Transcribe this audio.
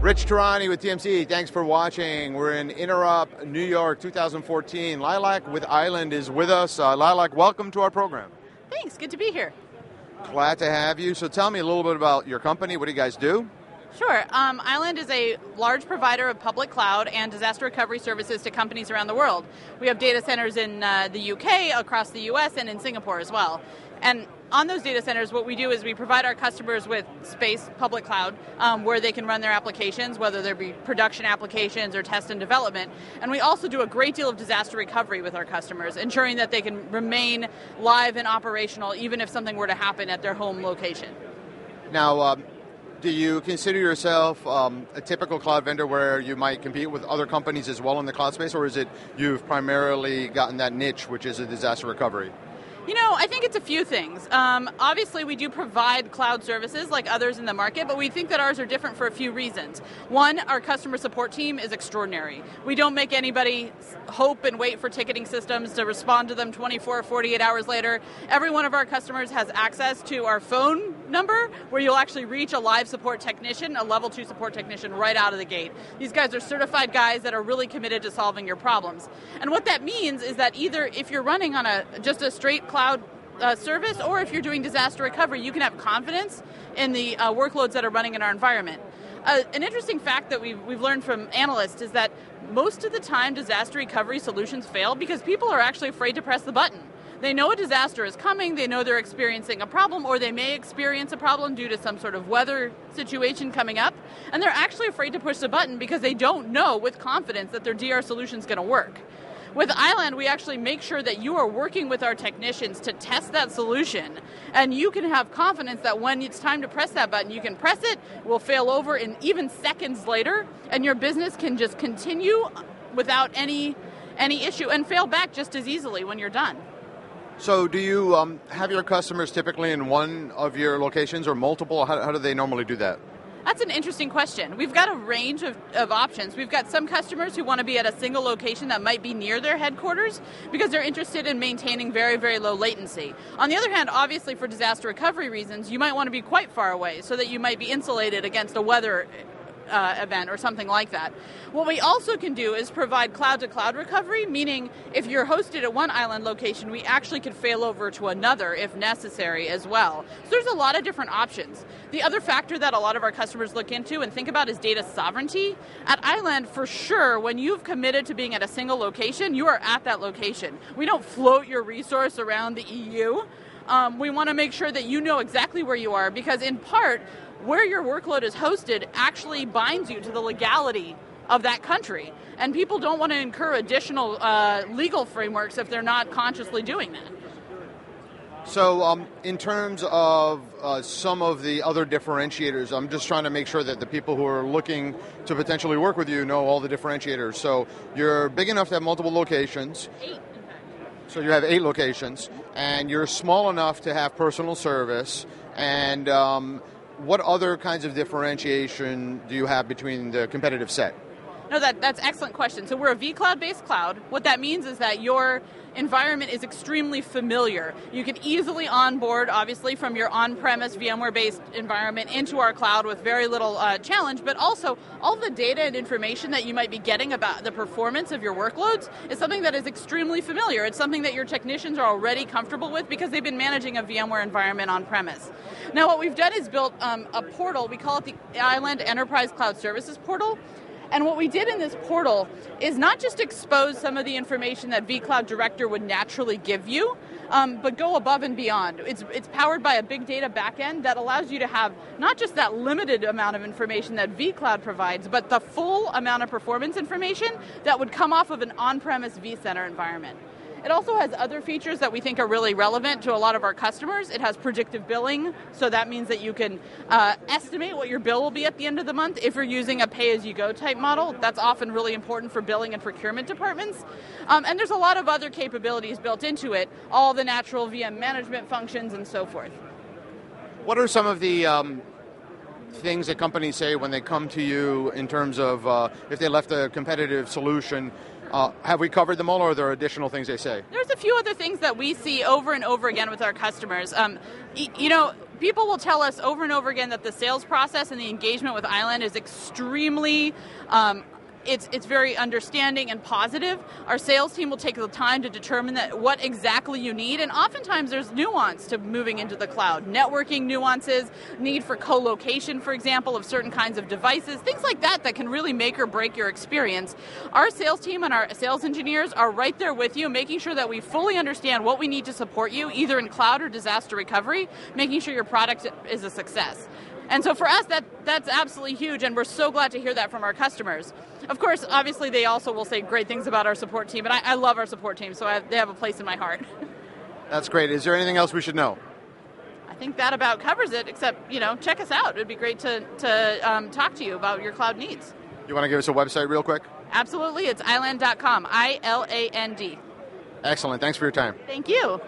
Rich Tarani with TMC. Thanks for watching. We're in INTEROP New York 2014. Lilac with iland is with us. Lilac, welcome to our program. Thanks. Good to be here. Glad to have you. So tell me a little bit about your company. What do you guys do? Sure. Iland is a large provider of public cloud and disaster recovery services to companies around the world. We have data centers in the UK, across the US, and in Singapore as well. And on those data centers, what we do is we provide our customers with space, public cloud, where they can run their applications, whether they be production applications or test and development. And we also do a great deal of disaster recovery with our customers, ensuring that they can remain live and operational even if something were to happen at their home location. Now, do you consider yourself a typical cloud vendor where you might compete with other companies as well in the cloud space, or is it you've primarily gotten that niche, which is a disaster recovery? You know, I think it's a few things. Obviously, we do provide cloud services like others in the market, but we think that ours are different for a few reasons. One, our customer support team is extraordinary. We don't make anybody hope and wait for ticketing systems to respond to them 24 or 48 hours later. Every one of our customers has access to our phone number where you'll actually reach a live support technician, a level 2 support technician right out of the gate. These guys are certified guys that are really committed to solving your problems. And what that means is that either if you're running on just a straight cloud service, or if you're doing disaster recovery, you can have confidence in the workloads that are running in our environment. An interesting fact that we've learned from analysts is that most of the time disaster recovery solutions fail because people are actually afraid to press the button. They know a disaster is coming, they know they're experiencing a problem, or they may experience a problem due to some sort of weather situation coming up, and they're actually afraid to push the button because they don't know with confidence that their DR solution is going to work. With iland, we actually make sure that you are working with our technicians to test that solution, and you can have confidence that when it's time to press that button, you can press it, will fail over in even seconds later, and your business can just continue without any issue and fail back just as easily when you're done. So do you have your customers typically in one of your locations or multiple? How do they normally do that? That's an interesting question. We've got a range of options. We've got some customers who want to be at a single location that might be near their headquarters because they're interested in maintaining very, very low latency. On the other hand, obviously for disaster recovery reasons, you might want to be quite far away so that you might be insulated against a weather event or something like that. What we also can do is provide cloud-to-cloud recovery, meaning if you're hosted at one iland location, we actually could fail over to another if necessary as well. So there's a lot of different options. The other factor that a lot of our customers look into and think about is data sovereignty. At iland, for sure, when you've committed to being at a single location, you are at that location. We don't float your resource around the EU. We want to make sure that you know exactly where you are because in part, where your workload is hosted actually binds you to the legality of that country. And people don't want to incur additional legal frameworks if they're not consciously doing that. So in terms of some of the other differentiators, I'm just trying to make sure that the people who are looking to potentially work with you know all the differentiators. So you're big enough to have multiple locations. 8, in fact. So you have 8 locations, and you're small enough to have personal service, and what other kinds of differentiation do you have between the competitive set? No, that's an excellent question. So we're a vCloud-based cloud. What that means is that your environment is extremely familiar. You can easily onboard, obviously, from your on-premise VMware-based environment into our cloud with very little challenge, but also all the data and information that you might be getting about the performance of your workloads is something that is extremely familiar. It's something that your technicians are already comfortable with because they've been managing a VMware environment on-premise. Now, what we've done is built a portal. We call it the iland Enterprise Cloud Services Portal. And what we did in this portal is not just expose some of the information that vCloud Director would naturally give you, but go above and beyond. It's powered by a big data backend that allows you to have not just that limited amount of information that vCloud provides, but the full amount of performance information that would come off of an on-premise vCenter environment. It also has other features that we think are really relevant to a lot of our customers. It has predictive billing, so that means that you can estimate what your bill will be at the end of the month if you're using a pay-as-you-go type model. That's often really important for billing and procurement departments. And there's a lot of other capabilities built into it, all the natural VM management functions and so forth. What are some of the things that companies say when they come to you in terms of if they left a competitive solution? Have we covered them all, or are there additional things they say? There's a few other things that we see over and over again with our customers. people will tell us over and over again that the sales process and the engagement with iland is extremely it's very understanding and positive. Our sales team will take the time to determine that what exactly you need, and oftentimes there's nuance to moving into the cloud. Networking nuances, need for co-location, for example, of certain kinds of devices, things like that that can really make or break your experience. Our sales team and our sales engineers are right there with you, making sure that we fully understand what we need to support you, either in cloud or disaster recovery, making sure your product is a success. And so for us, that's absolutely huge, and we're so glad to hear that from our customers. Of course, obviously, they also will say great things about our support team, and I love our support team, so they have a place in my heart. That's great. Is there anything else we should know? I think that about covers it, except, check us out. It would be great to talk to you about your cloud needs. You want to give us a website real quick? Absolutely. It's iland.com, ILAND. Excellent. Thanks for your time. Thank you.